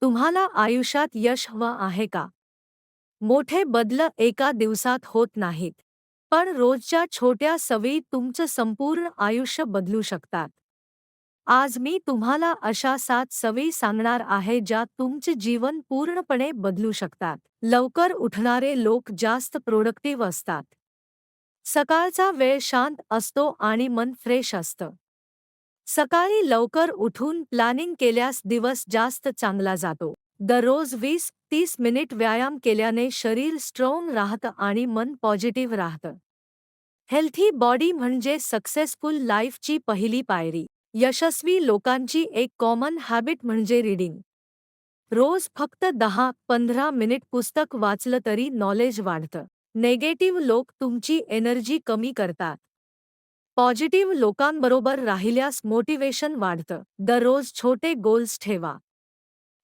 तुम्हाला आयुष्यात यश हवं आहे का? मोठे बदल एका दिवसात होत नाहीत, पण रोजच्या छोट्या सवयी तुमचं संपूर्ण आयुष्य बदलू शकतात. आज मी तुम्हाला अशा 7 सवयी सांगणार आहे ज्या तुमचे जीवन पूर्णपणे बदलू शकतात. लवकर उठणारे लोक जास्त प्रोडक्टिव्ह असतात. सकाळचा वेळ शांत असतो आणि मन फ्रेश असतं. सकाळी लवकर उठून प्लॅनिंग केल्यास दिवस जास्त चांगला जातो. दररोज 20-30 मिनिट व्यायाम केल्याने शरीर स्ट्रॉंग राहतं आणि मन पॉझिटिव्ह राहतं. हेल्थी बॉडी म्हणजे सक्सेसफुल लाईफची पहिली पायरी. यशस्वी लोकांची एक कॉमन हॅबिट म्हणजे रीडिंग. रोज फक्त 10-15 मिनिट पुस्तक वाचलं तरी नॉलेज वाढतं. नेगेटिव्ह लोक तुमची एनर्जी कमी करतात. पॉझिटिव्ह लोकांबरोबर राहिल्यास मोटिवेशन वाढतं. दररोज छोटे गोल्स ठेवा.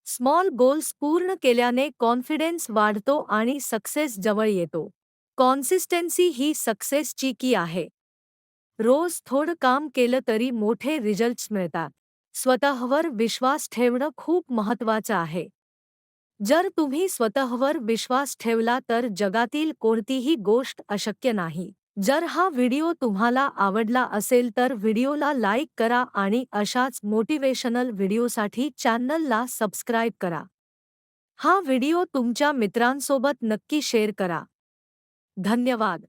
स्मॉल गोल्स पूर्ण केल्याने कॉन्फिडन्स वाढतो आणि सक्सेस जवळ येतो. कॉन्सिस्टन्सी ही सक्सेसची की आहे. रोज थोडं काम केलं तरी मोठे रिझल्ट्स मिळतात. स्वतःवर विश्वास ठेवणं खूप महत्त्वाचं आहे. जर तुम्ही स्वतःवर विश्वास ठेवला तर जगातील कोणतीही गोष्ट अशक्य नाही. जर हा व्हिडिओ तुम्हाला आवडला असेल तर व्हिडिओला लाईक करा आणि अशाच मोटिवेशनल व्हिडिओसाठी चॅनलला सबस्क्राईब करा. हा व्हिडिओ तुमच्या मित्रांसोबत नक्की शेअर करा. धन्यवाद.